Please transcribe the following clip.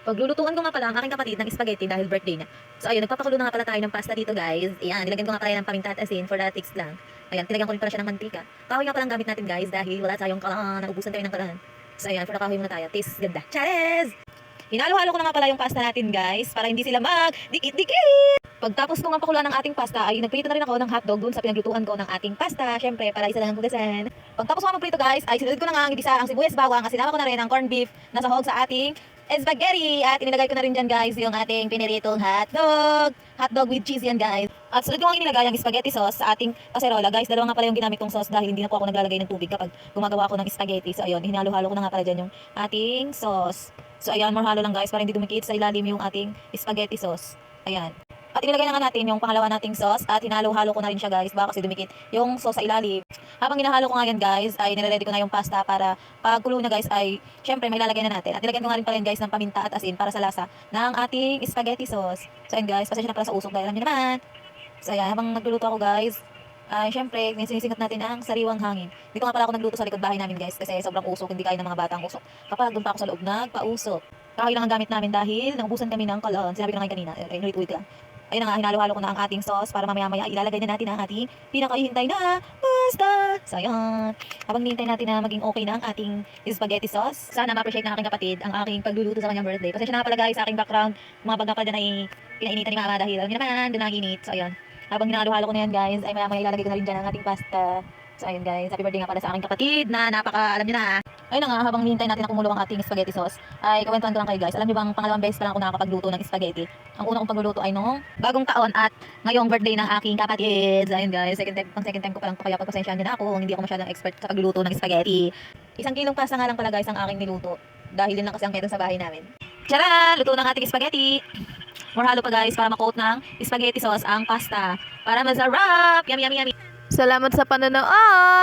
Paglulutuan ko nga pala ang aking kapatid ng spaghetti dahil birthday niya. So ayun, nagpapakulo na nga pala tayo ng pasta dito guys. Ayan, nilagyan ko nga pala ng paminta at asin for the taste lang. Ayan, tinagyan ko rin pala siya ng mantika. Kahoy nga pala ang gamit natin guys dahil wala tayong kalaan, naubusan tayo ng kalaan. So ayan, for the kahoy muna tayo. Taste ganda. Cheers! Hinalo-halo ko na nga pala yung pasta natin guys para hindi sila mag-dikit-dikit. Pagtapos ko nga pakuluan ng ating pasta ay nagprito na rin ako ng hotdog dun sa pinaglutuan ko ng ating pasta. Syempre, para isa lang ang hugasan. Pagtapos ko nga magprito guys ay sinunod ko na nga ang igisa ang sibuyas bawang at sinama ko na rin ang corned beef na sahog sa ating spaghetti. At inilagay ko na rin dyan guys yung ating piniritong hotdog. Hotdog with cheese yan guys. At sunod ko nga inilagay ang spaghetti sauce sa ating kaserola guys. Dalawa nga pala yung ginamit kong sauce dahil hindi na po ako naglalagay ng tubig kapag gumagawa ako ng spaghetti. So ayun, hinalo-halo ko na nga pala dyan yung ating sauce. So ayan, more halo lang guys para hindi dumikit sa ilalim yung ating spaghetti sauce. Ayan. At inilagay na nga natin yung pangalawa nating sauce at hinalo-halo ko na rin siya guys baka kasi dumikit yung sauce sa ilalim. Habang ginahalo ko nga yan guys ay nire-ready ko na yung pasta para pagkulo na guys ay syempre may lalagay na natin. At nilagyan ko nga rin pala yan guys ng paminta at asin para sa lasa ng ating spaghetti sauce. So ayan guys, pasensya na pala sa usok dahil alam niyo naman. So ayan, habang nagluluto ako guys ay syempre sinisingat natin ang sariwang hangin. Dito nga pala ako nagluto sa likod bahay namin guys kasi sobrang usok, hindi kaya ng mga batang usok. Kapag doon pa ako sa loob nagpausok. Kahoy lang ang gamit namin dahil naubusan kami ng kalan. Sinabi ko na kanina, inulit-ulit lang. Ayun na nga, hinalo-halo ko na ang ating sauce para mamaya-maya ilalagay na natin ang ating pinakahihintay na pasta. So ayun, habang hinihintay natin na maging okay na ang ating spaghetti sauce, sana ma-appreciate ng aking kapatid ang aking pagluluto sa kanyang birthday. Pasensya na pala guys sa aking background, mga bagay pala dyan ay pinainitan ni mama dahil alam niyo naman, doon naginit. So ayun, habang hinalo-halo ko na yan guys, ay maya-maya ilalagay ko na rin dyan ang ating pasta. So ayun guys, happy birthday nga pala sa aking kapatid na napaka, alam niyo na. Ayun na nga, habang hinihintay natin na kumulo ang ating spaghetti sauce, ay kawentuhan ko lang kayo guys. Alam niyo bang pangalawang beses pa lang ako nakakapagluto ng spaghetti. Ang una kong pagluluto ay noong bagong taon at ngayong birthday ng aking kapatid. Ayun guys, second time ko pa lang kaya pagpasensyahan niyo na ako, hindi ako masyadong expert sa pagluluto ng spaghetti. 1 kilong pasta nga lang pala guys ang aking niluto dahil din lang kasi ang meron sa bahay namin. Tara, luto ng ating spaghetti. More halo pa guys para ma-coat ng spaghetti sauce ang pasta para masarap. Yummy, yummy, yummy. Salamat sa panonood!